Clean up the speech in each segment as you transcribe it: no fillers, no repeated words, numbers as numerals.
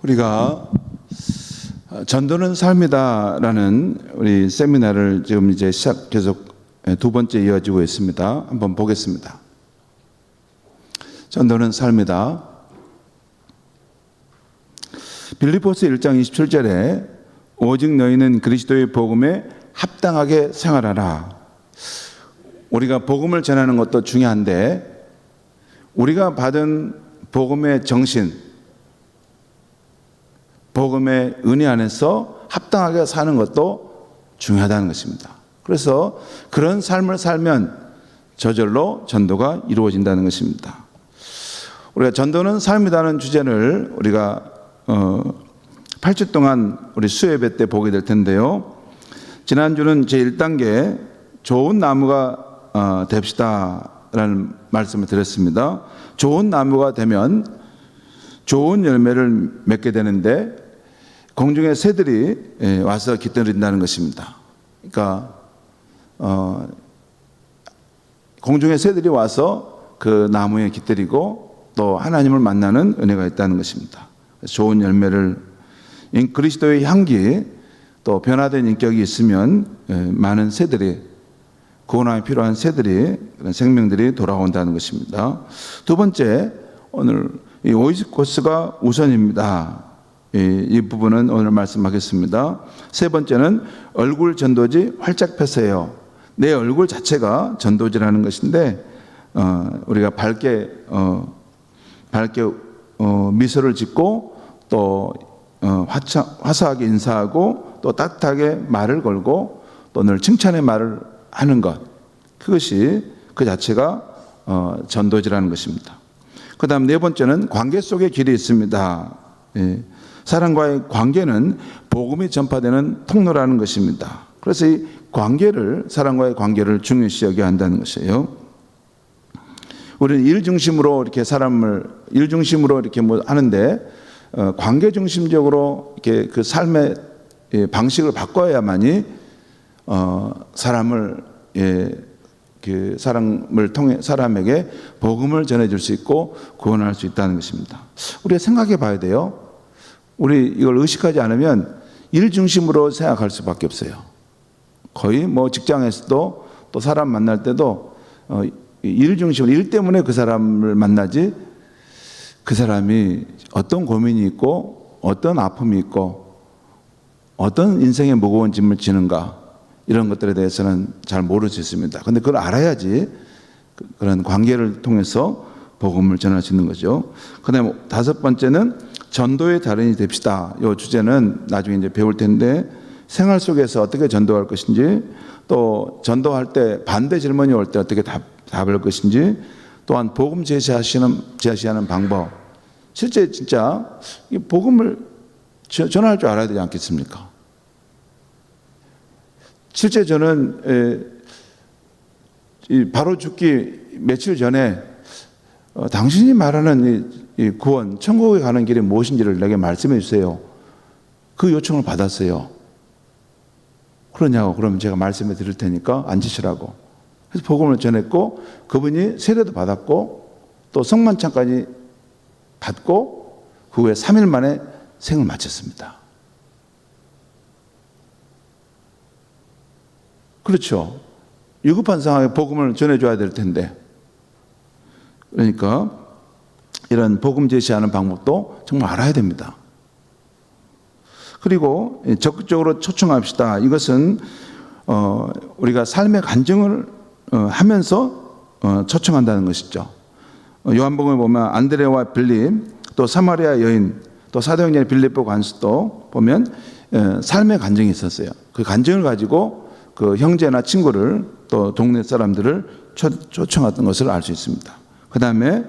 우리가 전도는 삶이다라는 우리 세미나를 지금 이제 계속 두 번째 이어지고 있습니다. 한번 보겠습니다. 전도는 삶이다. 빌립보서 1장 27절에 오직 너희는 그리스도의 복음에 합당하게 생활하라. 우리가 복음을 전하는 것도 중요한데 우리가 받은 복음의 정신, 복음의 은혜 안에서 합당하게 사는 것도 중요하다는 것입니다. 그래서 그런 삶을 살면 저절로 전도가 이루어진다는 것입니다. 우리가 전도는 삶이라는 주제를 우리가 8주 동안 우리 수예배 때 보게 될 텐데요. 지난주는 제1단계 좋은 나무가 됩시다 라는 말씀을 드렸습니다. 좋은 나무가 되면 좋은 열매를 맺게 되는데 공중의 새들이 와서 깃들인다는 것입니다. 그러니까 공중의 새들이 와서 그 나무에 깃들이고 또 하나님을 만나는 은혜가 있다는 것입니다. 좋은 열매를, 그리스도의 향기, 또 변화된 인격이 있으면 많은 새들이, 구원함이 필요한 새들이, 그런 생명들이 돌아온다는 것입니다. 두 번째, 오늘 이 오이코스가 우선입니다. 이 부분은 오늘 말씀하겠습니다. 세 번째는 얼굴 전도지 활짝 펴세요. 내 얼굴 자체가 전도지라는 것인데 우리가 밝게 미소를 짓고 또 화사하게 인사하고 또 따뜻하게 말을 걸고 또 늘 칭찬의 말을 하는 것, 그것이 그 자체가 전도지라는 것입니다. 그 다음 네 번째는 관계 속에 길이 있습니다. 사람과의 관계는 복음이 전파되는 통로라는 것입니다. 그래서 이 관계를, 사람과의 관계를 중요시 여겨야 한다는 것이에요. 우리는 일 중심으로 이렇게 일 중심으로 이렇게 하는데 관계 중심적으로 이렇게 그 삶의 방식을 바꿔야만이 사람을 통해 사람에게 복음을 전해줄 수 있고 구원할 수 있다는 것입니다. 우리가 생각해 봐야 돼요. 우리 이걸 의식하지 않으면 일 중심으로 생각할 수밖에 없어요. 거의 직장에서도 또 사람 만날 때도 일 중심으로, 일 때문에 그 사람을 만나지 그 사람이 어떤 고민이 있고 어떤 아픔이 있고 어떤 인생의 무거운 짐을 지는가, 이런 것들에 대해서는 잘 모를 수 있습니다. 그런데 그걸 알아야지 그런 관계를 통해서 복음을 전할 수 있는 거죠. 그 다음에 다섯 번째는 전도의 달인이 됩시다. 이 주제는 나중에 이제 배울 텐데 생활 속에서 어떻게 전도할 것인지, 또 전도할 때 반대 질문이 올 때 어떻게 답할 것인지, 또한 복음 제시하는 방법. 실제 진짜 이 복음을 전할 줄 알아야 되지 않겠습니까? 실제 저는 바로 죽기 며칠 전에 당신이 말하는 이 구원, 천국에 가는 길이 무엇인지를 내게 말씀해 주세요. 그 요청을 받았어요. 그러냐고. 그러면 제가 말씀해 드릴 테니까 앉으시라고. 그래서 복음을 전했고, 그분이 세례도 받았고 또 성만찬까지 받고 그 후에 3일 만에 생을 마쳤습니다. 그렇죠. 위급한 상황에 복음을 전해줘야 될 텐데. 그러니까 이런 복음 제시하는 방법도 정말 알아야 됩니다. 그리고 적극적으로 초청합시다. 이것은 우리가 삶의 간증을 하면서 초청한다는 것이죠. 요한복음에 보면 안드레와 빌립, 또 사마리아 여인, 또 사도행전의 빌립보 관수도 보면 삶의 간증이 있었어요. 그 간증을 가지고 그 형제나 친구를, 또 동네 사람들을 초청했던 것을 알 수 있습니다. 그 다음에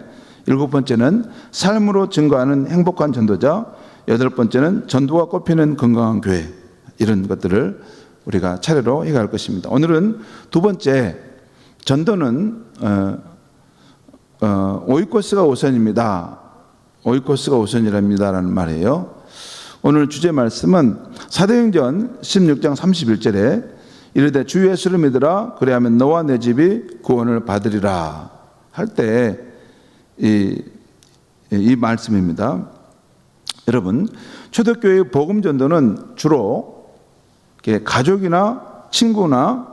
일곱 번째는 삶으로 증거하는 행복한 전도자, 여덟 번째는 전도가 꼽히는 건강한 교회, 이런 것들을 우리가 차례로 해갈 것입니다. 오늘은 두 번째, 전도는 오이코스가 우선입니다. 오이코스가 우선이랍니다라는 말이에요. 오늘 주제 말씀은 사도행전 16장 31절에 이르되 주 예수를 믿으라, 그리하면 너와 내 집이 구원을 받으리라 할 때 이 말씀입니다. 여러분, 초대교회의 복음 전도는 주로 이렇게 가족이나 친구나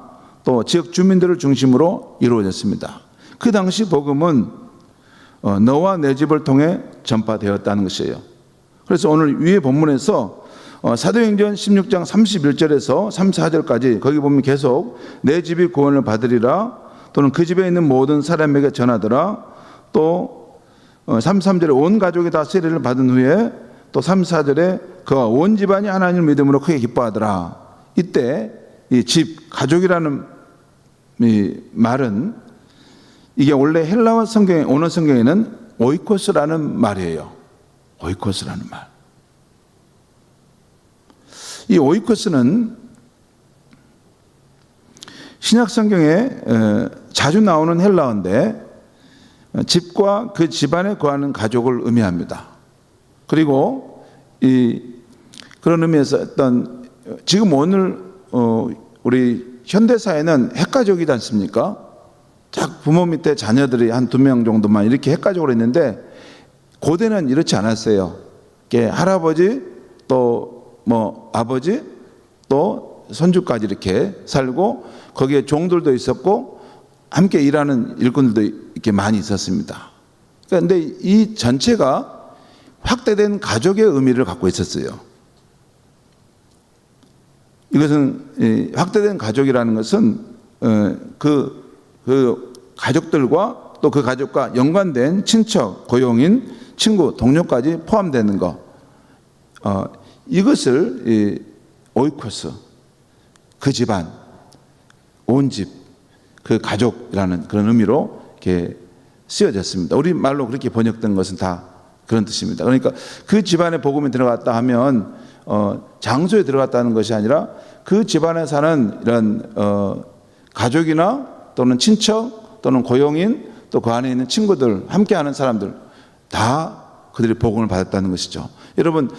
또 지역 주민들을 중심으로 이루어졌습니다. 그 당시 복음은 너와 내 집을 통해 전파되었다는 것이에요. 그래서 오늘 위의 본문에서 사도행전 16장 31절에서 34절까지 거기 보면 계속 내 집이 구원을 받으리라, 또는 그 집에 있는 모든 사람에게 전하더라, 또 33절에 온 가족이 다 세례를 받은 후에 또 34절에 그와 온 집안이 하나님을 믿음으로 크게 기뻐하더라. 이때 이 집, 가족이라는 이 말은 이게 원래 헬라어 성경에, 언어 성경에는 오이코스라는 말이에요. 오이코스라는 말. 이 오이코스는 신약 성경에 자주 나오는 헬라어인데 집과 그 집안에 거하는 가족을 의미합니다. 그리고 그런 의미에서 어떤 지금 오늘 우리 현대 사회는 핵가족이지 않습니까? 딱 부모 밑에 자녀들이 한 2명 정도만 이렇게 핵가족으로 있는데 고대는 이렇지 않았어요. 할아버지 또 뭐 아버지 또 손주까지 이렇게 살고 거기에 종들도 있었고 함께 일하는 일꾼들도 이렇게 많이 있었습니다. 그런데 이 전체가 확대된 가족의 의미를 갖고 있었어요. 이것은 확대된 가족이라는 것은 그 가족들과 또 그 가족과 연관된 친척, 고용인, 친구, 동료까지 포함되는 것, 이것을 오이코스, 그 집안, 온 집, 그 가족이라는 그런 의미로 이렇게 쓰여졌습니다. 우리 말로 그렇게 번역된 것은 다 그런 뜻입니다. 그러니까 그 집안에 복음이 들어갔다 하면 장소에 들어갔다는 것이 아니라 그 집안에 사는 이런 가족이나 또는 친척 또는 고용인 또 그 안에 있는 친구들, 함께하는 사람들 다 그들이 복음을 받았다는 것이죠. 여러분,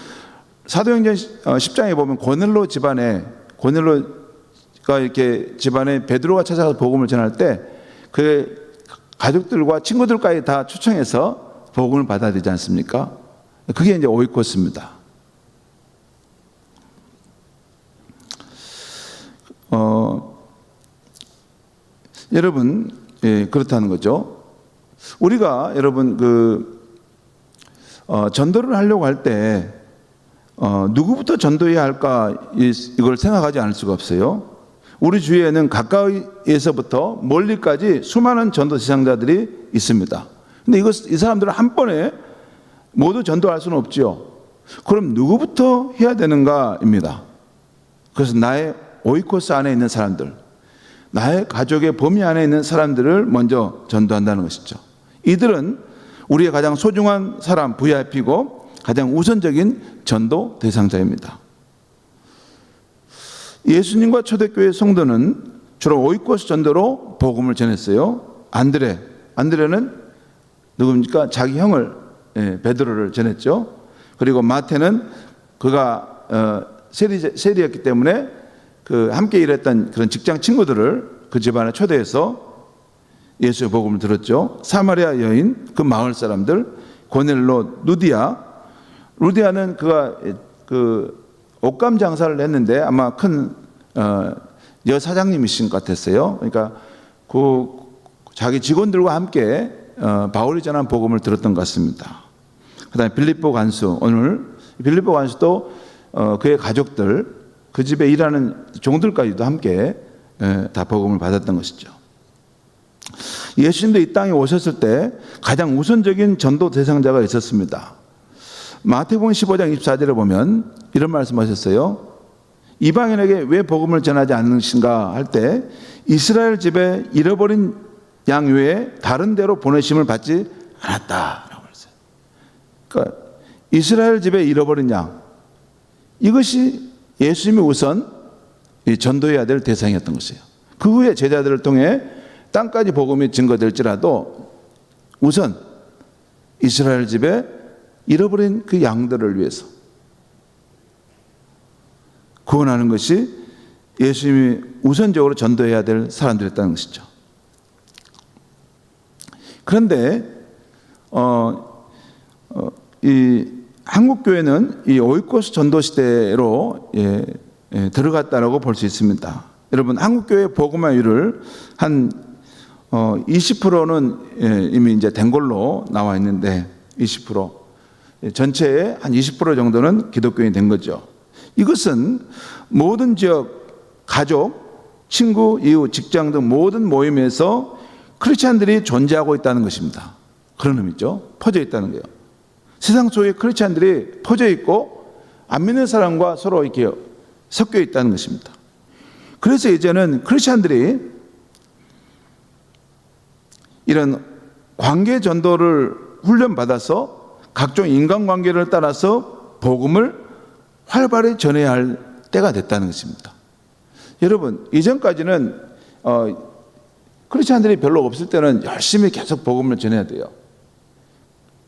사도행전 10장에 보면 고넬로 집안에, 고넬로가 이렇게 집안에 베드로가 찾아가서 복음을 전할 때 그 가족들과 친구들까지 다 초청해서 복음을 받아야 되지 않습니까? 그게 이제 오이코스입니다. 여러분, 그렇다는 거죠. 우리가 여러분 전도를 하려고 할 때 누구부터 전도해야 할까 이걸 생각하지 않을 수가 없어요. 우리 주위에는 가까이에서부터 멀리까지 수많은 전도 대상자들이 있습니다. 근데 이 사람들을 한 번에 모두 전도할 수는 없죠. 그럼 누구부터 해야 되는가입니다. 그래서 나의 오이코스 안에 있는 사람들, 나의 가족의 범위 안에 있는 사람들을 먼저 전도한다는 것이죠. 이들은 우리의 가장 소중한 사람, VIP고 가장 우선적인 전도 대상자입니다. 예수님과 초대교회 성도는 주로 오이코스 전도로 복음을 전했어요. 안드레는 누굽니까? 자기 형을, 베드로를 전했죠. 그리고 마태는 그가 세리였기 때문에 그 함께 일했던 그런 직장 친구들을 그 집안에 초대해서 예수의 복음을 들었죠. 사마리아 여인, 그 마을 사람들, 고넬로, 루디아는 그가 그 옷감 장사를 했는데 아마 큰 여사장님이신 것 같았어요. 그러니까 그 자기 직원들과 함께 바울이 전한 복음을 들었던 것 같습니다. 그다음에 빌립보 간수, 오늘 빌립보 간수도 그의 가족들, 그 집에 일하는 종들까지도 함께 다 복음을 받았던 것이죠. 예수님도 이 땅에 오셨을 때 가장 우선적인 전도 대상자가 있었습니다. 마태복음 15장 24절에 보면 이런 말씀하셨어요. 이방인에게 왜 복음을 전하지 않으신가 할 때 이스라엘 집에 잃어버린 양 외에 다른 데로 보내심을 받지 않았다라고 했어요. 그러니까 이스라엘 집에 잃어버린 양, 이것이 예수님이 우선 전도해야 될 대상이었던 것이에요. 그 후에 제자들을 통해 땅까지 복음이 증거될지라도 우선 이스라엘 집에 잃어버린 그 양들을 위해서 구원하는 것이 예수님이 우선적으로 전도해야 될 사람들이었다는 것이죠. 그런데 이 한국 교회는 이 오이코스 전도 시대로 들어갔다라고 볼 수 있습니다. 여러분, 한국 교회 복음화율을 한 20%는 이미 이제 된 걸로 나와 있는데 20% 전체의 한 20% 정도는 기독교인이 된 거죠. 이것은 모든 지역, 가족, 친구, 이웃, 직장 등 모든 모임에서 크리스찬들이 존재하고 있다는 것입니다. 그런 의미죠. 퍼져 있다는 거예요. 세상 속에 크리스찬들이 퍼져 있고 안 믿는 사람과 서로 이렇게 섞여 있다는 것입니다. 그래서 이제는 크리스찬들이 이런 관계 전도를 훈련받아서 각종 인간관계를 따라서 복음을 활발히 전해야 할 때가 됐다는 것입니다. 여러분, 이전까지는 크리스찬들이 별로 없을 때는 열심히 계속 복음을 전해야 돼요.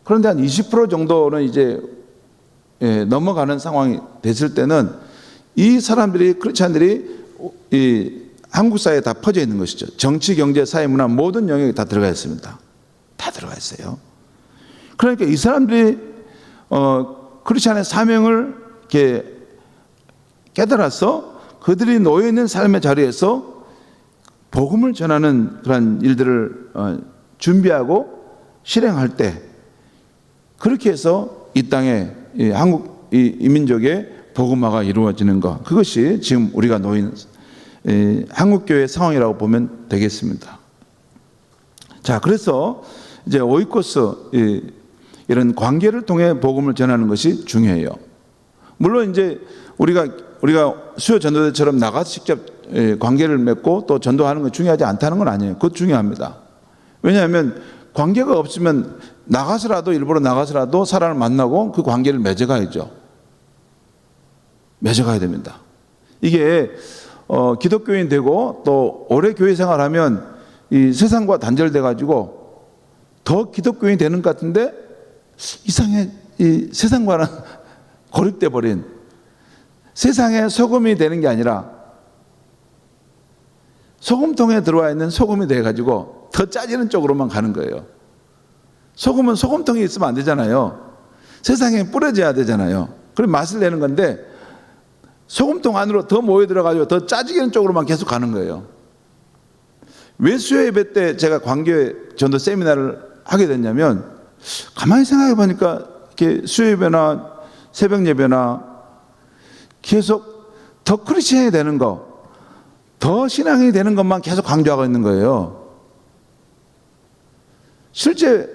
그런데 한 20% 정도는 이제 넘어가는 상황이 됐을 때는 이 사람들이, 크리스찬들이 이 한국 사회에 다 퍼져 있는 것이죠. 정치, 경제, 사회, 문화 모든 영역이 다 들어가 있습니다. 다 들어가 있어요. 그러니까 이 사람들이 크리스찬의 사명을 이렇게 깨달아서 그들이 놓여 있는 삶의 자리에서 복음을 전하는 그런 일들을 준비하고 실행할 때, 그렇게 해서 이 땅에 한국 이 민족의 복음화가 이루어지는 것, 그것이 지금 우리가 놓인 한국 교회의 상황이라고 보면 되겠습니다. 자, 그래서 이제 오이코스 이런 관계를 통해 복음을 전하는 것이 중요해요. 물론 이제 우리가 수요 전도대처럼 나가서 직접 관계를 맺고 또 전도하는 건 중요하지 않다는 건 아니에요. 그것 중요합니다. 왜냐하면 관계가 없으면 나가서라도, 일부러 나가서라도 사람을 만나고 그 관계를 맺어가야죠. 맺어가야 됩니다. 이게 기독교인 되고 또 오래 교회 생활하면 이 세상과 단절돼 가지고 더 기독교인 되는 것 같은데 이상해, 이 세상과는 고립돼 버린, 세상의 소금이 되는 게 아니라 소금통에 들어와 있는 소금이 돼 가지고 더 짜지는 쪽으로만 가는 거예요. 소금은 소금통에 있으면 안 되잖아요. 세상에 뿌려져야 되잖아요. 그럼 맛을 내는 건데 소금통 안으로 더 모여 들어가지고 더 짜지는 쪽으로만 계속 가는 거예요. 왜 수요 예배 때 제가 관계 전도 세미나를 하게 됐냐면, 가만히 생각해 보니까 이렇게 수요 예배나 새벽 예배나 계속 더 크리스천이 되는 거, 더 신앙이 되는 것만 계속 강조하고 있는 거예요. 실제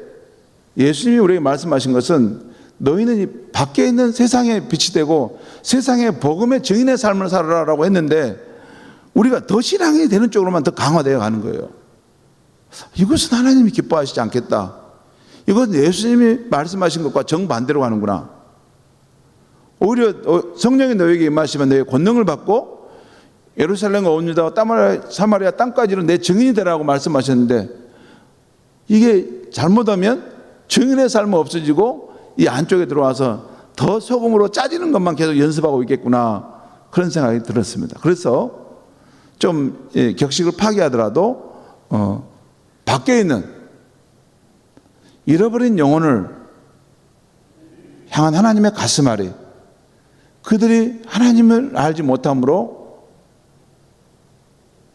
예수님이 우리에게 말씀하신 것은 너희는 이 밖에 있는 세상의 빛이 되고 세상의 복음의 증인의 삶을 살아라라고 했는데 우리가 더 신앙이 되는 쪽으로만 더 강화되어 가는 거예요. 이것은 하나님이 기뻐하시지 않겠다. 이건 예수님이 말씀하신 것과 정반대로 가는구나. 오히려 성령이 너에게 임하시면 너의 권능을 받고 예루살렘과 온 유다와 사마리아 땅까지는 내 증인이 되라고 말씀하셨는데, 이게 잘못하면 증인의 삶은 없어지고 이 안쪽에 들어와서 더 소금으로 짜지는 것만 계속 연습하고 있겠구나, 그런 생각이 들었습니다. 그래서 좀 격식을 파괴하더라도 밖에 있는 잃어버린 영혼을 향한 하나님의 가슴앓이, 그들이 하나님을 알지 못함으로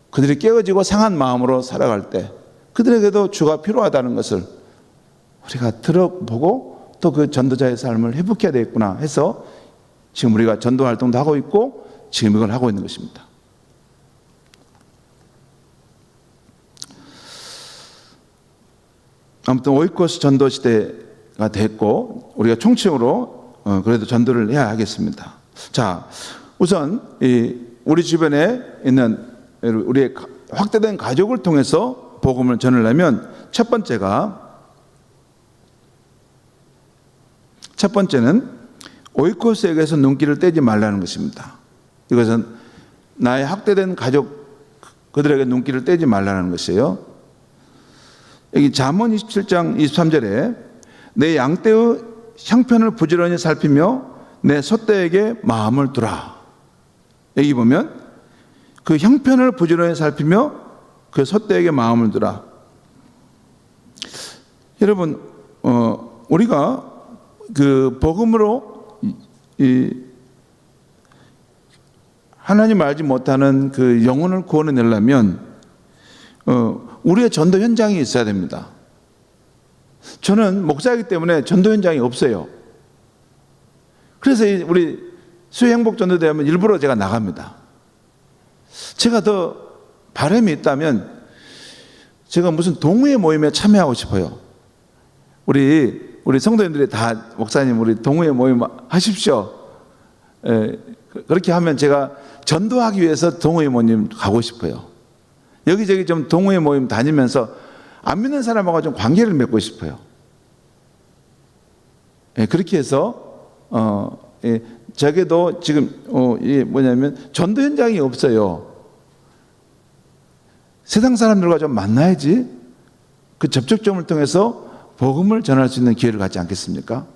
그들이 깨어지고 상한 마음으로 살아갈 때 그들에게도 주가 필요하다는 것을 우리가 들어보고 또 그 전도자의 삶을 회복해야 되겠구나 해서 지금 우리가 전도 활동도 하고 있고 지금 이걸 하고 있는 것입니다. 아무튼 오이코스 전도 시대가 됐고 우리가 총칭으로 그래도 전도를 해야 하겠습니다. 자, 우선 우리 주변에 있는 우리의 확대된 가족을 통해서 복음을 전하려면 첫 번째는 오이코스에게서 눈길을 떼지 말라는 것입니다. 이것은 나의 확대된 가족, 그들에게 눈길을 떼지 말라는 것이에요. 여기 잠언 27장 23절에 내 양떼의 형편을 부지런히 살피며 내 소떼에게 마음을 두라. 여기 보면 그 형편을 부지런히 살피며 그 소떼에게 마음을 두라. 여러분, 우리가 그 복음으로 하나님 알지 못하는 그 영혼을 구원해내려면 우리의 전도 현장이 있어야 됩니다. 저는 목사이기 때문에 전도 현장이 없어요. 그래서 우리 수행복 전도대회하면 일부러 제가 나갑니다. 제가 더 바람이 있다면 제가 무슨 동호회 모임에 참여하고 싶어요. 우리 성도님들이 다 목사님 우리 동호회 모임 하십시오. 그렇게 하면 제가 전도하기 위해서 동호회 모임 가고 싶어요. 여기저기 좀 동호회 모임 다니면서 안 믿는 사람하고 좀 관계를 맺고 싶어요. 그렇게 해서 저게도 지금 뭐냐면 전도 현장이 없어요. 세상 사람들과 좀 만나야지 그 접촉점을 통해서 복음을 전할 수 있는 기회를 갖지 않겠습니까?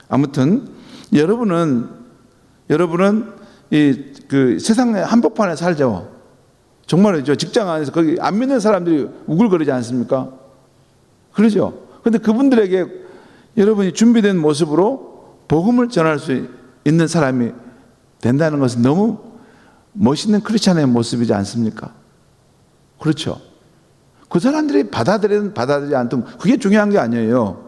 아무튼 여러분은 그 세상의 한복판에 살죠. 정말이죠. 직장 안에서 거기 안 믿는 사람들이 우글거리지 않습니까? 그러죠. 그런데 그분들에게 여러분이 준비된 모습으로 복음을 전할 수 있는 사람이 된다는 것은 너무 멋있는 크리스찬의 모습이지 않습니까? 그렇죠. 그 사람들이 받아들이든 받아들이지 않든 그게 중요한 게 아니에요.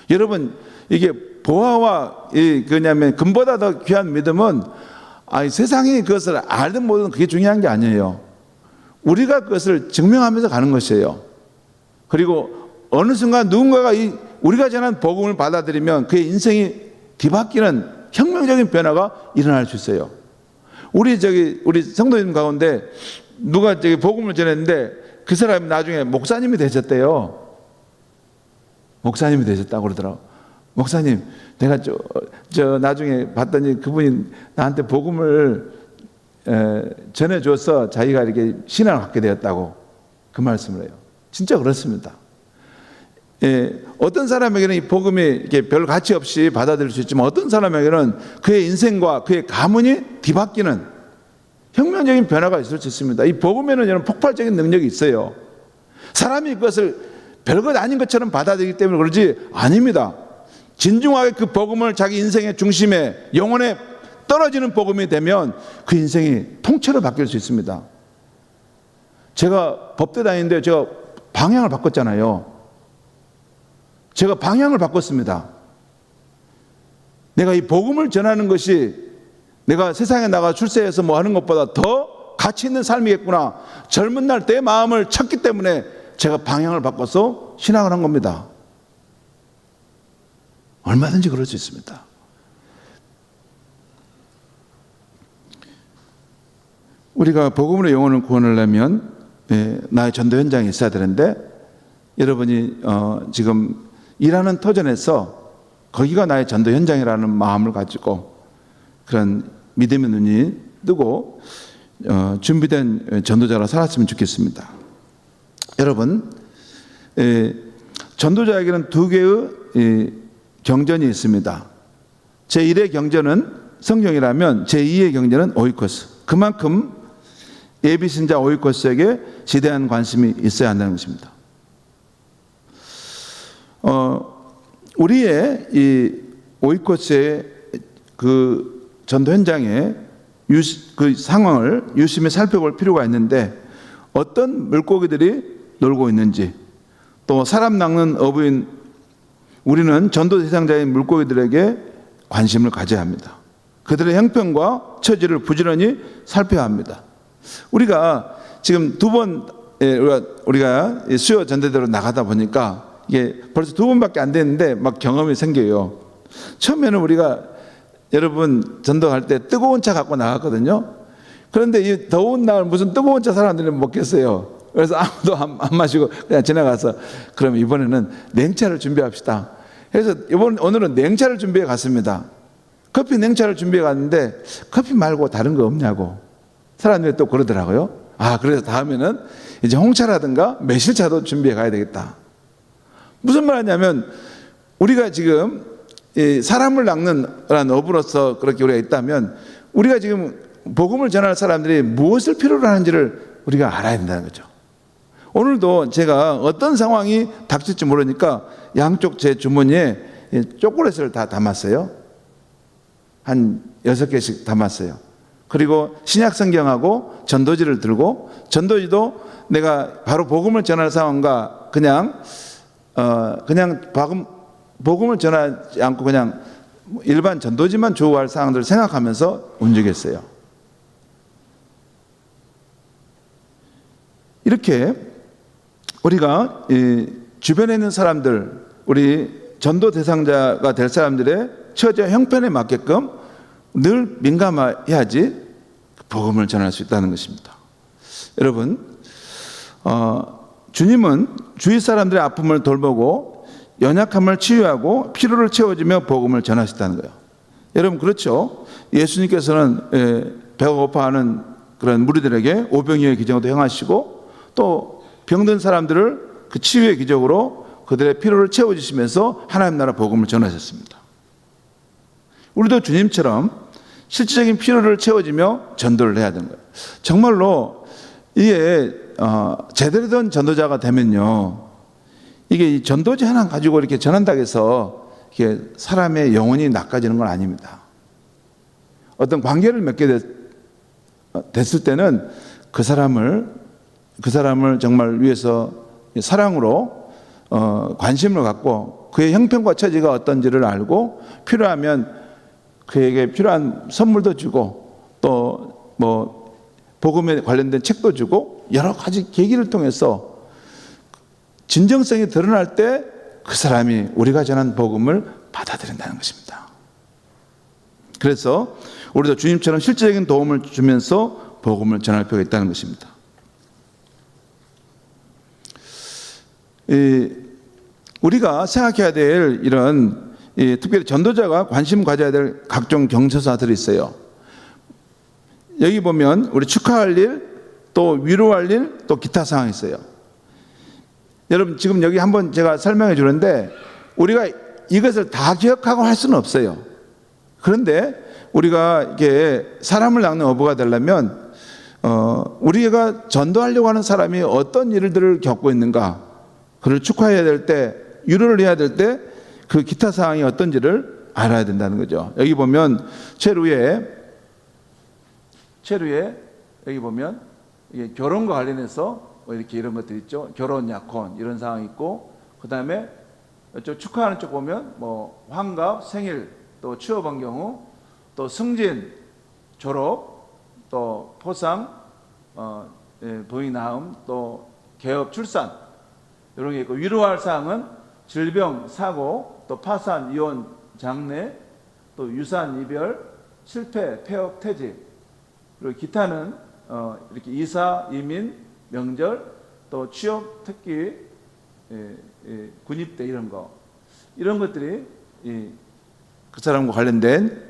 여러분 이게 보화와 그냐면 금보다 더 귀한 믿음은 세상이 그것을 알든 모르든 그게 중요한 게 아니에요. 우리가 그것을 증명하면서 가는 것이에요. 그리고 어느 순간 누군가가 우리가 전한 복음을 받아들이면 그의 인생이 뒤바뀌는 혁명적인 변화가 일어날 수 있어요. 우리 성도님 가운데 누가 복음을 전했는데 그 사람이 나중에 목사님이 되셨대요. 목사님이 되셨다고 그러더라고. 목사님, 내가 나중에 봤더니 그분이 나한테 복음을 전해줘서 자기가 이렇게 신앙을 갖게 되었다고 그 말씀을 해요. 진짜 그렇습니다. 어떤 사람에게는 이 복음이 이렇게 별 가치 없이 받아들일 수 있지만 어떤 사람에게는 그의 인생과 그의 가문이 뒤바뀌는 혁명적인 변화가 있을 수 있습니다. 이 복음에는 이런 폭발적인 능력이 있어요. 사람이 그것을 별것 아닌 것처럼 받아들이기 때문에 그러지 아닙니다. 진중하게 그 복음을 자기 인생의 중심에 영혼에 떨어지는 복음이 되면 그 인생이 통째로 바뀔 수 있습니다. 제가 법대 다니는데 제가 방향을 바꿨잖아요. 제가 방향을 바꿨습니다. 내가 이 복음을 전하는 것이 내가 세상에 나가 출세해서 뭐 하는 것보다 더 가치 있는 삶이겠구나. 젊은 날 내 마음을 쳤기 때문에 제가 방향을 바꿔서 신앙을 한 겁니다. 얼마든지 그럴 수 있습니다. 우리가 복음으로 영혼을 구원하려면 나의 전도 현장에 있어야 되는데 여러분이 지금 일하는 터전에서 거기가 나의 전도 현장이라는 마음을 가지고 그런 믿음의 눈이 뜨고 준비된 전도자로 살았으면 좋겠습니다. 여러분, 전도자에게는 두 개의 경전이 있습니다. 제1의 경전은 성경이라면 제2의 경전은 오이코스. 그만큼 예비신자 오이코스에게 지대한 관심이 있어야 한다는 것입니다. 우리의 이 오이코스의 그 전도 현장의 그 상황을 유심히 살펴볼 필요가 있는데 어떤 물고기들이 놀고 있는지 또 사람 낚는 어부인 우리는 전도 대상자인 물고기들에게 관심을 가져야 합니다. 그들의 형편과 처지를 부지런히 살펴야 합니다. 우리가 지금 두 번 우리가 수요 전도대로 나가다 보니까 이게 벌써 두 번밖에 안 됐는데 막 경험이 생겨요. 처음에는 우리가 여러분 전도할 때 뜨거운 차 갖고 나갔거든요. 그런데 이 더운 날 무슨 뜨거운 차 사람들이 먹겠어요. 그래서 아무도 안 마시고 그냥 지나가서 그럼 이번에는 냉차를 준비합시다. 그래서 오늘은 냉차를 준비해 갔습니다. 커피 냉차를 준비해 갔는데 커피 말고 다른 거 없냐고 사람들이 또 그러더라고요. 그래서 다음에는 이제 홍차라든가 매실차도 준비해 가야 되겠다. 무슨 말 하냐면 우리가 지금 사람을 낚는 어부로서 그렇게 우리가 있다면 우리가 지금 복음을 전할 사람들이 무엇을 필요로 하는지를 우리가 알아야 된다는 거죠. 오늘도 제가 어떤 상황이 닥칠지 모르니까 양쪽 제 주머니에 초콜릿을 다 담았어요. 한 6개씩 담았어요. 그리고 신약 성경하고 전도지를 들고, 전도지도 내가 바로 복음을 전할 상황과 그냥 복음을 전하지 않고 그냥 일반 전도지만 조우할 상황들을 생각하면서 움직였어요. 이렇게 우리가 주변에 있는 사람들, 우리 전도 대상자가 될 사람들의 처지와 형편에 맞게끔 늘 민감해야지 복음을 전할 수 있다는 것입니다. 여러분, 주님은 주위 사람들의 아픔을 돌보고 연약함을 치유하고 필요를 채워주며 복음을 전하셨다는 거예요. 여러분, 그렇죠? 예수님께서는 배가 고파하는 그런 무리들에게 오병이어의 기적도 행하시고, 또 병든 사람들을 그 치유의 기적으로 그들의 필요를 채워주시면서 하나님 나라 복음을 전하셨습니다. 우리도 주님처럼 실질적인 필요를 채워주며 전도를 해야 되는 거예요. 정말로 이게 제대로 된 전도자가 되면요, 이게 이 전도지 하나 가지고 이렇게 전한다고 해서 이게 사람의 영혼이 낚아지는 건 아닙니다. 어떤 관계를 맺게 됐을 때는 그 사람을 정말 위해서 사랑으로 관심을 갖고 그의 형편과 처지가 어떤지를 알고 필요하면 그에게 필요한 선물도 주고, 또 뭐 복음에 관련된 책도 주고, 여러 가지 계기를 통해서 진정성이 드러날 때 그 사람이 우리가 전한 복음을 받아들인다는 것입니다. 그래서 우리도 주님처럼 실질적인 도움을 주면서 복음을 전할 필요가 있다는 것입니다. 우리가 생각해야 될 이런 특별히 전도자가 관심 가져야 될 각종 경처사들이 있어요. 여기 보면 우리 축하할 일, 또 위로할 일, 또 기타 사항이 있어요. 여러분, 지금 여기 한번 제가 설명해 주는데 우리가 이것을 다 기억하고 할 수는 없어요. 그런데 우리가 이게 사람을 낚는 어부가 되려면 우리가 전도하려고 하는 사람이 어떤 일들을 겪고 있는가, 그를 축하해야 될 때, 위로를 해야 될 때 그 기타 사항이 어떤지를 알아야 된다는 거죠. 여기 보면 최루에 여기 보면 이게 결혼과 관련해서 이렇게 이런 것들 있죠. 결혼 약혼 이런 상황이 있고, 그 다음에 이쪽 축하하는 쪽 보면 뭐 환갑, 생일, 또 취업한 경우, 또 승진, 졸업, 또 포상, 부인 낳음, 또 개업, 출산 이런 게 있고, 위로할 사항은 질병, 사고, 또 파산, 이혼, 장래, 또 유산, 이별, 실패, 폐업, 퇴직, 그리고 기타는 이렇게 이사, 이민, 명절, 또 취업, 특기, 군입대 이런 이런 것들이 그 사람과 관련된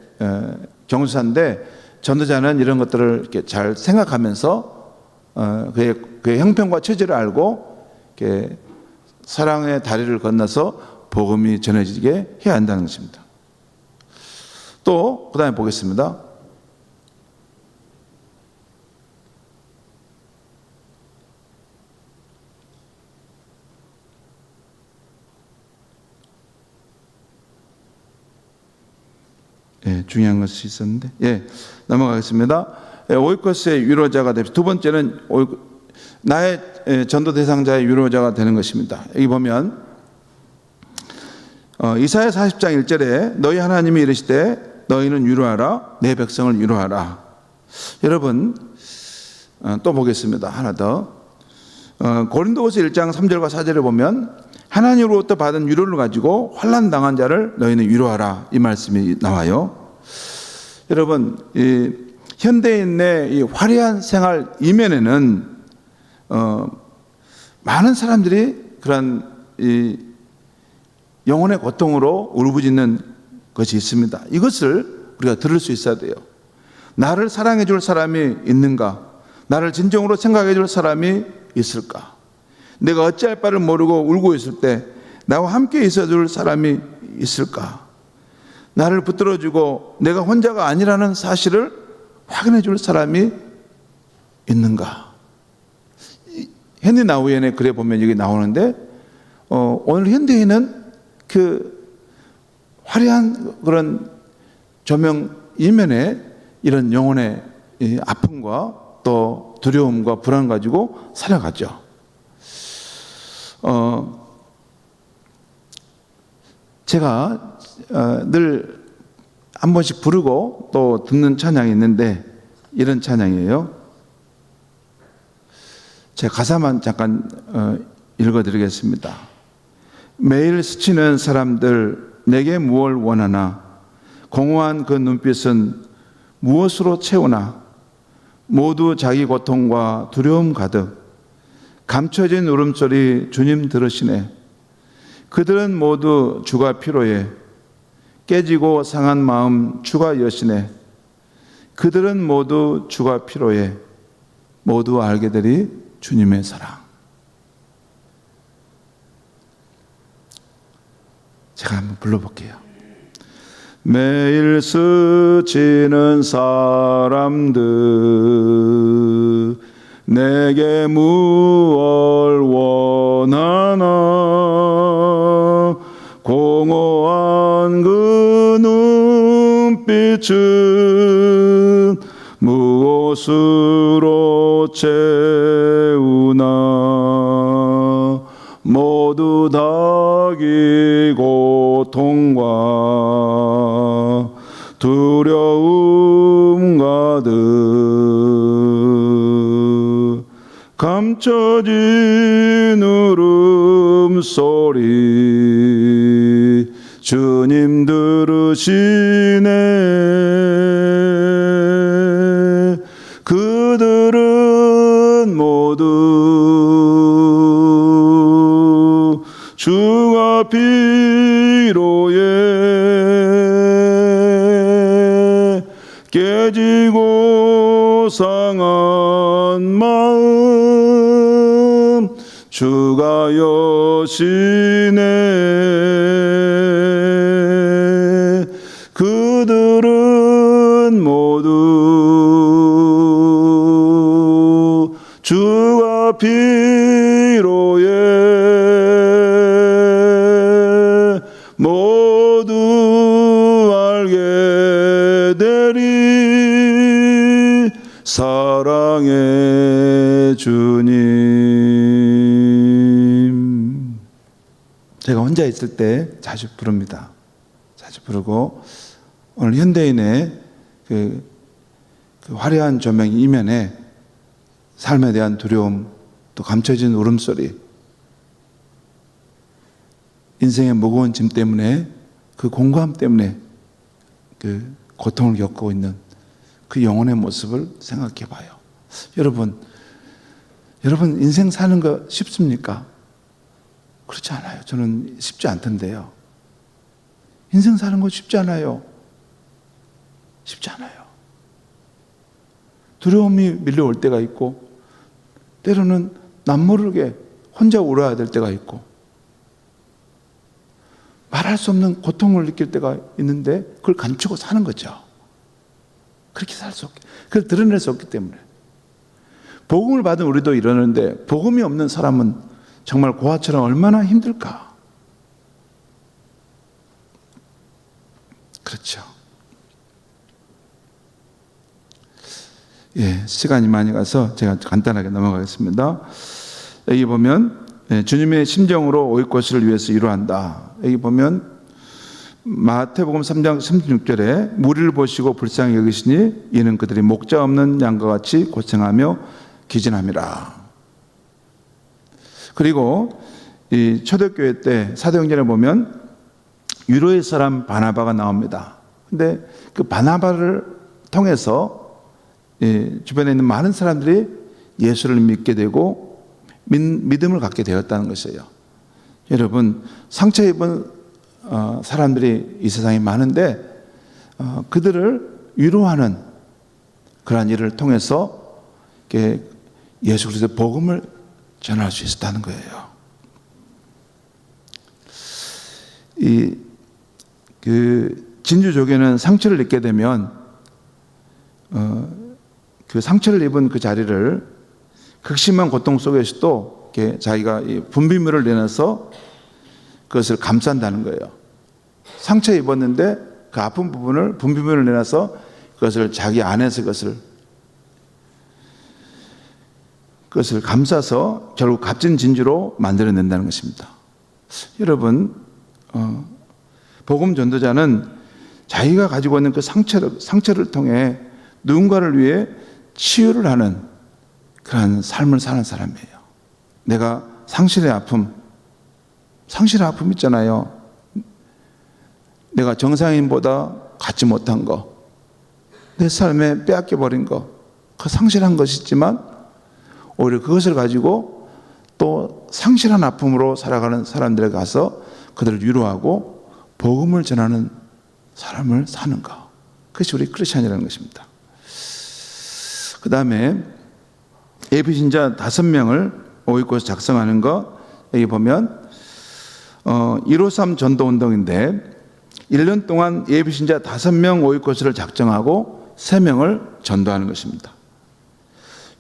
경수사인데, 전도자는 이런 것들을 이렇게 잘 생각하면서 그의 형편과 처지를 알고 이렇게 사랑의 다리를 건너서 복음이 전해지게 해야 한다는 것입니다. 또 그 다음에 보겠습니다. 중요한 것이 있었는데, 넘어가겠습니다. 오이코스의 위로자가 됩니다. 두 번째는 나의 전도 대상자의 위로자가 되는 것입니다. 여기 보면 이사야 40장 1절에 너희 하나님이 이르시되 너희는 위로하라, 내 백성을 위로하라. 여러분, 또 보겠습니다. 하나 더. 고린도후서 1장 3절과 4절에 보면 하나님으로부터 받은 위로를 가지고 환난 당한 자를 너희는 위로하라, 이 말씀이 나와요. 여러분, 이 현대인의 이 화려한 생활 이면에는 많은 사람들이 그런 이 영혼의 고통으로 울부짖는 것이 있습니다. 이것을 우리가 들을 수 있어야 돼요. 나를 사랑해 줄 사람이 있는가? 나를 진정으로 생각해 줄 사람이 있을까? 내가 어찌할 바를 모르고 울고 있을 때 나와 함께 있어 줄 사람이 있을까? 나를 붙들어주고 내가 혼자가 아니라는 사실을 확인해 줄 사람이 있는가? 헨리 나우엔의 글에 보면 여기 나오는데, 오늘 현대인은 그 화려한 그런 조명 이면에 이런 영혼의 이 아픔과 또 두려움과 불안 가지고 살아가죠. 제가 늘 한 번씩 부르고 또 듣는 찬양이 있는데 이런 찬양이에요. 제가 가사만 잠깐 읽어드리겠습니다. 매일 스치는 사람들 내게 무엇을 원하나 공허한 그 눈빛은 무엇으로 채우나 모두 자기 고통과 두려움 가득 감춰진 울음소리 주님 들으시네. 그들은 모두 주가 필요해 깨지고 상한 마음 주가 여시네. 그들은 모두 주가 필요해 모두 알게 되리 주님의 사랑. 제가 한번 불러볼게요. 매일 스치는 사람들 내게 무엇을 원하나 공허한 그 눈빛은 무엇으로 채우나 모두 자기 고통과 두려움 가득 감춰진 울음소리 주님 들으시네. 그들은 모두 주가 필요해 깨지고 상한 마음 주가 여시네. 그들은 모두 주가 필요해 모두 알게 되리 사랑의 주님. 제가 혼자 있을 때 자주 부릅니다. 자주 부르고 오늘 현대인의 그 화려한 조명 이면에 삶에 대한 두려움, 또 감춰진 울음소리, 인생의 무거운 짐 때문에 그 공고함 때문에 그 고통을 겪고 있는 그 영혼의 모습을 생각해 봐요. 여러분 인생 사는 거 쉽습니까? 그렇지 않아요. 저는 쉽지 않던데요. 인생 사는 거 쉽지 않아요. 쉽지 않아요. 두려움이 밀려올 때가 있고 때로는 남모르게 혼자 울어야 될 때가 있고 말할 수 없는 고통을 느낄 때가 있는데 그걸 감추고 사는 거죠. 그렇게 살 수 없게, 그걸 드러낼 수 없기 때문에. 복음을 받은 우리도 이러는데 복음이 없는 사람은 정말 고아처럼 얼마나 힘들까. 그렇죠. 예, 시간이 많이 가서 제가 간단하게 넘어가겠습니다. 여기 보면 주님의 심정으로 오일 것을 위해서 이루한다. 여기 보면 마태복음 3장 36절에 무리를 보시고 불쌍히 여기시니 이는 그들이 목자 없는 양과 같이 고생하며 기진함이라. 그리고 이 초대교회 때 사도행전에 보면 유로의 사람 바나바가 나옵니다. 근데 그 바나바를 통해서 주변에 있는 많은 사람들이 예수를 믿게 되고 믿음을 갖게 되었다는 것이에요. 여러분, 상처 입은 사람들이 이 세상에 많은데 그들을 위로하는 그러한 일을 통해서 예수 그리스도의 복음을 전할 수 있었다는 거예요. 그 진주족에는 상처를 입게 되면 그 상처를 입은 그 자리를 극심한 고통 속에서도 자기가 분비물을 내놔서 그것을 감싼다는 거예요. 상처 입었는데 그 아픈 부분을 분비물을 내놔서 그것을 자기 안에서 그것을 감싸서 결국 값진 진주로 만들어낸다는 것입니다. 여러분, 복음 전도자는 자기가 가지고 있는 그 상처를 통해 누군가를 위해 치유를 하는 그런 삶을 사는 사람이에요. 내가 상실의 아픔 있잖아요. 내가 정상인보다 갖지 못한 거, 내 삶에 빼앗겨버린 거, 그 상실한 것이지만 오히려 그것을 가지고 또 상실한 아픔으로 살아가는 사람들에 가서 그들을 위로하고 복음을 전하는 삶을 사는 것, 그것이 우리 크리스찬이라는 것입니다. 그 다음에 예비신자 5명을 오이코스 작성하는 거, 여기 보면 153 전도운동인데 1년 동안 예비신자 5명 오이코스를 작정하고 3명을 전도하는 것입니다.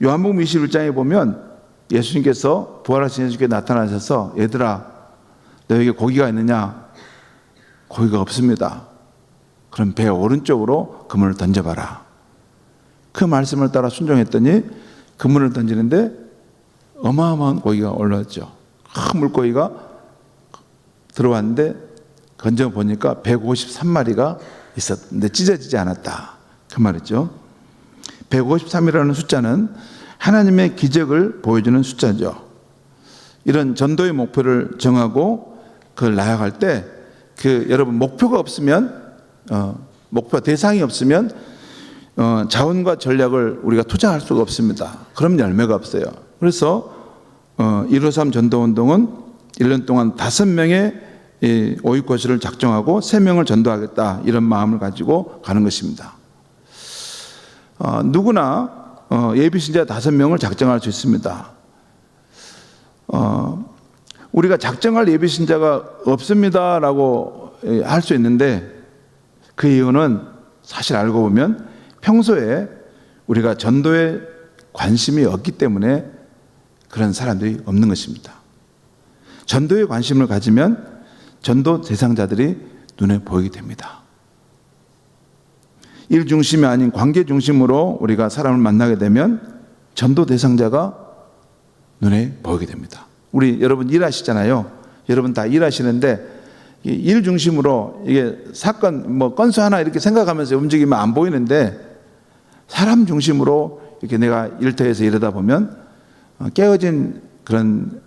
요한복음 21장에 보면 예수님께서 부활하신 예수님께 나타나셔서 얘들아, 너에게 고기가 있느냐? 고기가 없습니다. 그럼 배 오른쪽으로 그물을 던져봐라. 그 말씀을 따라 순종했더니 그물을 던지는데 어마어마한 고기가 올라왔죠. 큰 물고기가 들어왔는데 건져 보니까 153마리가 있었는데 찢어지지 않았다, 그 말이죠. 153이라는 숫자는 하나님의 기적을 보여주는 숫자죠. 이런 전도의 목표를 정하고 그걸 나아갈 때 여러분 목표가 없으면 목표 대상이 없으면 자원과 전략을 우리가 투자할 수가 없습니다. 그럼 열매가 없어요. 그래서 153 전도운동은 1년 동안 5명의 오이코스를 작정하고 3명을 전도하겠다, 이런 마음을 가지고 가는 것입니다. 누구나 예비신자 5명을 작정할 수 있습니다. 우리가 작정할 예비신자가 없습니다라고 할 수 있는데 그 이유는 사실 알고 보면 평소에 우리가 전도에 관심이 없기 때문에 그런 사람들이 없는 것입니다. 전도에 관심을 가지면 전도 대상자들이 눈에 보이게 됩니다. 일 중심이 아닌 관계 중심으로 우리가 사람을 만나게 되면 전도 대상자가 눈에 보이게 됩니다. 여러분 일하시잖아요. 여러분 다 일하시는데 일 중심으로 이게 사건 건수 하나 이렇게 생각하면서 움직이면 안 보이는데 사람 중심으로 이렇게 내가 일터에서 이러다 보면 깨어진 그런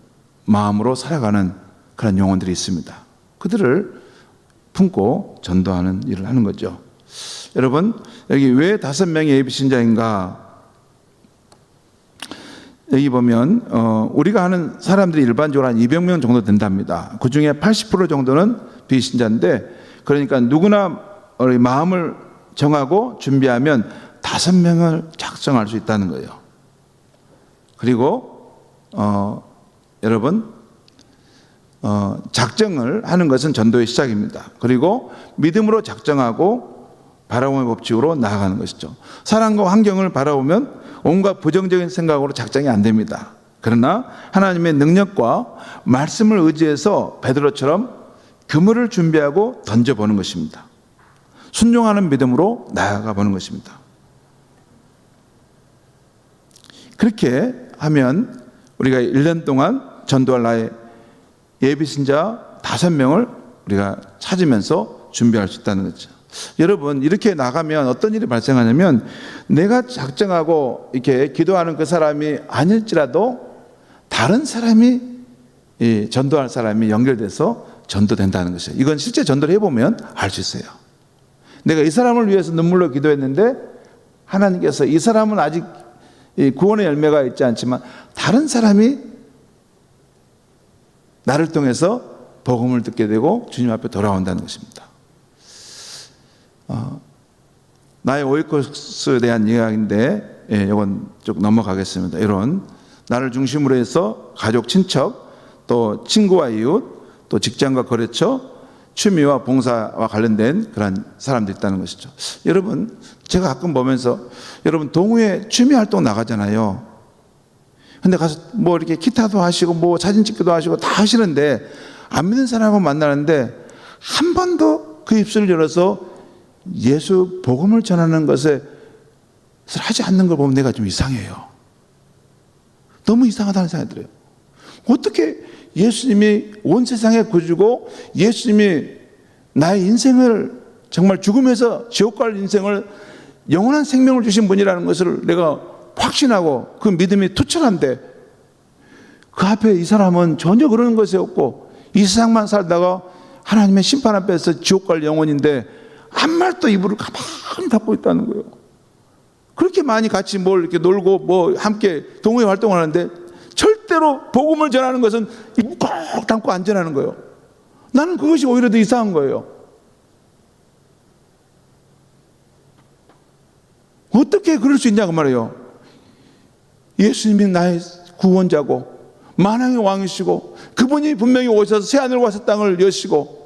마음으로 살아가는 그런 영혼들이 있습니다. 그들을 품고 전도하는 일을 하는 거죠. 여러분, 여기 왜 5명의 예비신자인가? 여기 보면 우리가 하는 사람들이 일반적으로 한 200명 정도 된답니다. 그 중에 80% 정도는 비신자인데, 그러니까 누구나 마음을 정하고 준비하면 5명을 작정할 수 있다는 거예요. 그리고 여러분, 작정을 하는 것은 전도의 시작입니다. 그리고 믿음으로 작정하고 바라봄의 법칙으로 나아가는 것이죠. 사람과 환경을 바라보면 온갖 부정적인 생각으로 작정이 안 됩니다. 그러나 하나님의 능력과 말씀을 의지해서 베드로처럼 그물을 준비하고 던져보는 것입니다. 순종하는 믿음으로 나아가 보는 것입니다. 그렇게 하면 우리가 1년 동안 전도할 나의 예비신자 5명을 우리가 찾으면서 준비할 수 있다는 거죠. 여러분, 이렇게 나가면 어떤 일이 발생하냐면 내가 작정하고 이렇게 기도하는 그 사람이 아닐지라도 다른 사람이, 전도할 사람이 연결돼서 전도된다는 것이에요. 이건 실제 전도를 해보면 알 수 있어요. 내가 이 사람을 위해서 눈물로 기도했는데 하나님께서 이 사람은 아직 구원의 열매가 있지 않지만 다른 사람이 나를 통해서 복음을 듣게 되고 주님 앞에 돌아온다는 것입니다. 나의 오이코스에 대한 이야기인데 이건 쭉 넘어가겠습니다. 이런 나를 중심으로 해서 가족, 친척, 또 친구와 이웃, 또 직장과 거래처, 취미와 봉사와 관련된 그런 사람들이 있다는 것이죠. 여러분, 제가 가끔 보면서 여러분 동호회 취미 활동 나가잖아요. 근데 가서 뭐 이렇게 기타도 하시고 뭐 사진 찍기도 하시고 다 하시는데 안 믿는 사람하고 만나는데 한 번도 그 입술을 열어서 예수 복음을 전하는 것에 하지 않는 걸 보면 내가 좀 이상해요. 너무 이상하다는 생각이 들어요. 어떻게 예수님이 온 세상에 구주고 예수님이 나의 인생을 정말 죽음에서 지옥 갈 인생을 영원한 생명을 주신 분이라는 것을 내가 확신하고 그 믿음이 투철한데 그 앞에 이 사람은 전혀 그런 것이 없고 이 세상만 살다가 하나님의 심판 앞에서 지옥 갈 영혼인데 한 말도 입으로 가만히 닫고 있다는 거예요. 그렇게 많이 같이 뭘 이렇게 놀고 뭐 함께 동호회 활동을 하는데 절대로 복음을 전하는 것은 입 꼭 닫고 안 전하는 거예요. 나는 그것이 오히려 더 이상한 거예요. 어떻게 그럴 수 있냐고 말이에요. 예수님이 나의 구원자고 만왕의 왕이시고 그분이 분명히 오셔서 새하늘과 새 땅을 여시고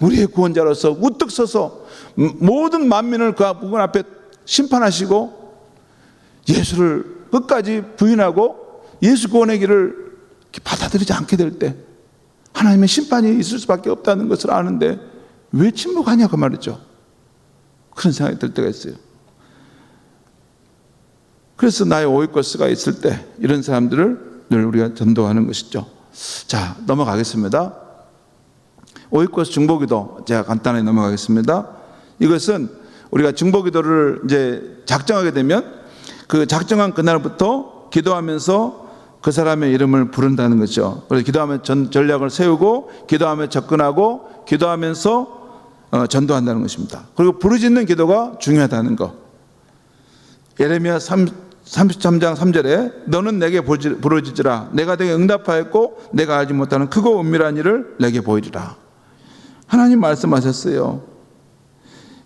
우리의 구원자로서 우뚝 서서 모든 만민을 그분 앞에 심판하시고 예수를 끝까지 부인하고 예수 구원의 길을 받아들이지 않게 될 때 하나님의 심판이 있을 수밖에 없다는 것을 아는데 왜 침묵하냐고 말이죠. 그런 생각이 들 때가 있어요. 그래서 나의 오이코스가 있을 때 이런 사람들을 늘 우리가 전도하는 것이죠. 자, 넘어가겠습니다. 오이코스 중보기도 제가 간단하게 넘어가겠습니다. 이것은 우리가 중보기도를 이제 작정하게 되면 그 작정한 그날부터 기도하면서 그 사람의 이름을 부른다는 거죠. 그래서 기도하면 전략을 세우고 기도하며 접근하고 기도하면서 전도한다는 것입니다. 그리고 부르짖는 기도가 중요하다는 것. 예레미야 33장 3절에 너는 내게 부르짖으라 내가 내게 응답하였고 내가 알지 못하는 크고 은밀한 일을 내게 보이리라. 하나님 말씀하셨어요.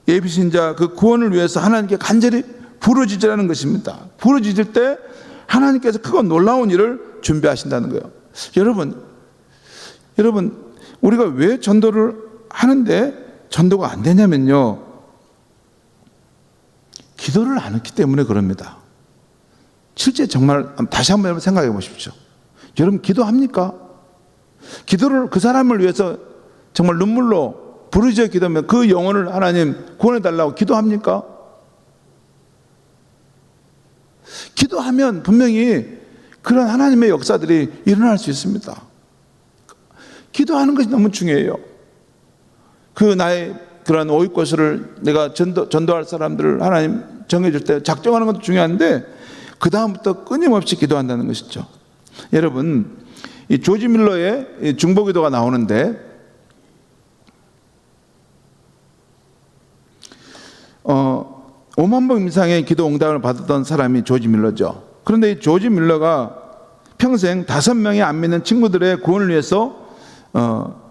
예비신자 그 구원을 위해서 하나님께 간절히 부르짖으라는 것입니다. 부르짖을 때 하나님께서 크고 놀라운 일을 준비하신다는 거예요. 여러분 우리가 왜 전도를 하는데 전도가 안 되냐면요, 기도를 안 했기 때문에 그럽니다. 실제 정말 다시 한번 생각해 보십시오. 여러분 기도합니까? 기도를 그 사람을 위해서 정말 눈물로 부르짖어 기도하면 그 영혼을 하나님 구원해 달라고 기도합니까? 기도하면 분명히 그런 하나님의 역사들이 일어날 수 있습니다. 기도하는 것이 너무 중요해요. 그 나의 그런 오이코스를 내가 전도할 사람들을 하나님 정해줄 때 작정하는 것도 중요한데 그 다음부터 끊임없이 기도한다는 것이죠. 여러분 이 조지 밀러의 중보기도가 나오는데 5만 번 이상의 기도 응답을 받았던 사람이 조지 밀러죠. 그런데 이 조지 밀러가 평생 5명의 안 믿는 친구들의 구원을 위해서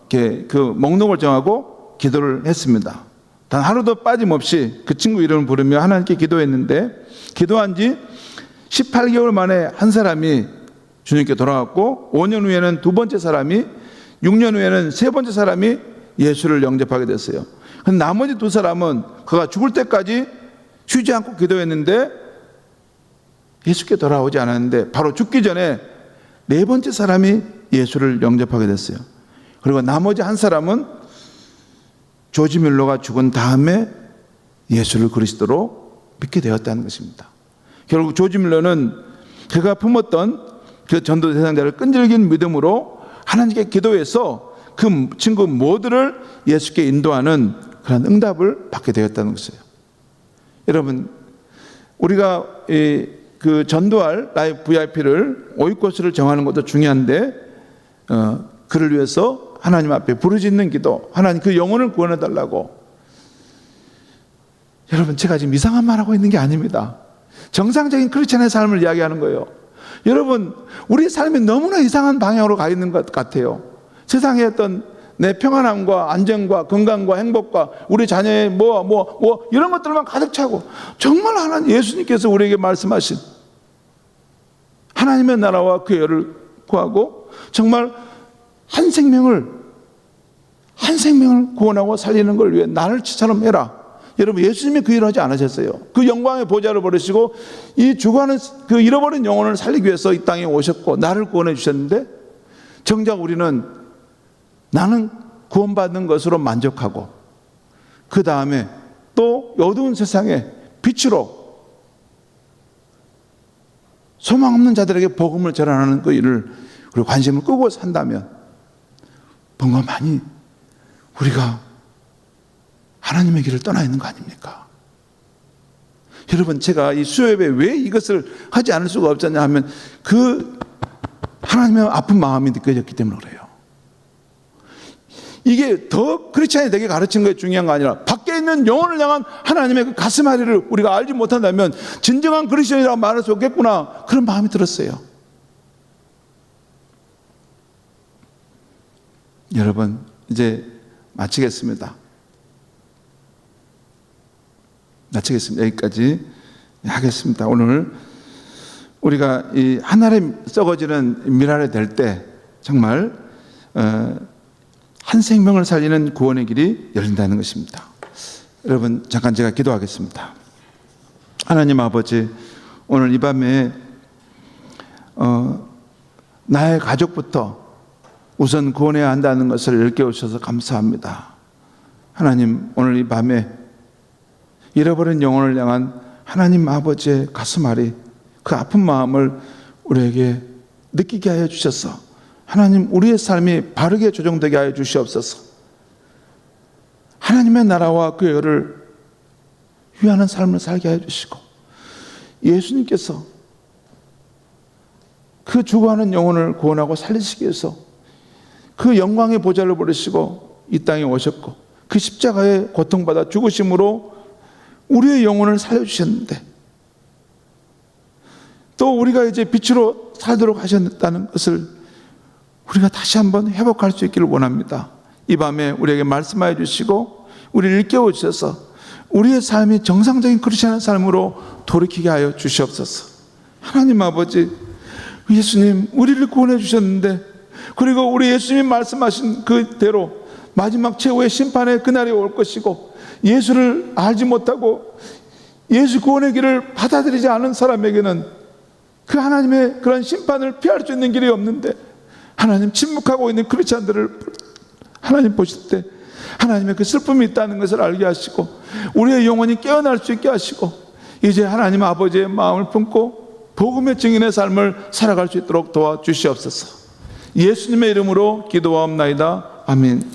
그 목록을 정하고 기도를 했습니다. 단 하루도 빠짐없이 그 친구 이름을 부르며 하나님께 기도했는데 기도한 지 18개월 만에 한 사람이 주님께 돌아왔고 5년 후에는 두 번째 사람이 6년 후에는 세 번째 사람이 예수를 영접하게 됐어요. 나머지 두 사람은 그가 죽을 때까지 쉬지 않고 기도했는데 예수께 돌아오지 않았는데 바로 죽기 전에 네 번째 사람이 예수를 영접하게 됐어요. 그리고 나머지 한 사람은 조지 밀러가 죽은 다음에 예수를 그리스도로 믿게 되었다는 것입니다. 결국 조지 밀러는 그가 품었던 그 전도 대상자를 끈질긴 믿음으로 하나님께 기도해서 그 친구 모두를 예수께 인도하는 그런 응답을 받게 되었다는 것이에요. 여러분 우리가 그 전도할 나의 VIP를 오이코스를 정하는 것도 중요한데 그를 위해서 하나님 앞에 부르짖는 기도, 하나님 그 영혼을 구원해 달라고. 여러분 제가 지금 이상한 말하고 있는 게 아닙니다. 정상적인 크리스찬의 삶을 이야기하는 거예요. 여러분 우리 삶이 너무나 이상한 방향으로 가 있는 것 같아요. 세상의 어떤 내 평안함과 안정과 건강과 행복과 우리 자녀의 이런 것들만 가득 차고 정말 하나님 예수님께서 우리에게 말씀하신 하나님의 나라와 그 의를 구하고 정말 한 생명을 구원하고 살리는 걸 위해 나를 치처럼 해라. 여러분 예수님이 그 일을 하지 않으셨어요. 그 영광의 보좌를 버리시고 이 죽어가는 그 잃어버린 영혼을 살리기 위해서 이 땅에 오셨고 나를 구원해 주셨는데 정작 우리는 나는 구원받는 것으로 만족하고 그 다음에 또 어두운 세상에 빛으로 소망 없는 자들에게 복음을 전하는 그 일을 우리 관심을 끄고 산다면 뭔가 많이 우리가 하나님의 길을 떠나 있는 거 아닙니까? 여러분, 제가 이 수요예배 왜 이것을 하지 않을 수가 없었냐 하면 그 하나님의 아픈 마음이 느껴졌기 때문에 그래요. 이게 더 크리스찬이 되게 가르친 게 중요한 거 아니라 밖에 있는 영혼을 향한 하나님의 그 가슴앓이를 우리가 알지 못한다면 진정한 크리스찬이라고 말할 수 없겠구나, 그런 마음이 들었어요. 여러분, 이제 마치겠습니다. 여기까지 하겠습니다. 오늘 우리가 이 하늘에 썩어지는 미랄이 될 때 정말 한 생명을 살리는 구원의 길이 열린다는 것입니다. 여러분, 잠깐 제가 기도하겠습니다. 하나님 아버지, 오늘 이 밤에 나의 가족부터 우선 구원해야 한다는 것을 일깨우셔서 감사합니다. 하나님, 오늘 이 밤에 잃어버린 영혼을 향한 하나님 아버지의 가슴앓이, 그 아픈 마음을 우리에게 느끼게 하여 주셔서 하나님, 우리의 삶이 바르게 조정되게 하여 주시옵소서. 하나님의 나라와 그 열을 위하는 삶을 살게 하여 주시고, 예수님께서 그 죽어가는 영혼을 구원하고 살리시기 위해서 그 영광의 보좌를 부르시고 이 땅에 오셨고, 그 십자가에 고통받아 죽으심으로 우리의 영혼을 살려주셨는데, 또 우리가 이제 빛으로 살도록 하셨다는 것을 우리가 다시 한번 회복할 수 있기를 원합니다. 이 밤에 우리에게 말씀하여 주시고 우리를 일깨워 주셔서 우리의 삶이 정상적인 크리스찬의 삶으로 돌이키게 하여 주시옵소서. 하나님 아버지, 예수님 우리를 구원해 주셨는데, 그리고 우리 예수님 말씀하신 그대로 마지막 최후의 심판의 그날이 올 것이고, 예수를 알지 못하고 예수 구원의 길을 받아들이지 않은 사람에게는 그 하나님의 그런 심판을 피할 수 있는 길이 없는데, 하나님, 침묵하고 있는 크리스찬들을 하나님 보실 때 하나님의 그 슬픔이 있다는 것을 알게 하시고 우리의 영혼이 깨어날 수 있게 하시고 이제 하나님 아버지의 마음을 품고 복음의 증인의 삶을 살아갈 수 있도록 도와주시옵소서. 예수님의 이름으로 기도하옵나이다. 아멘.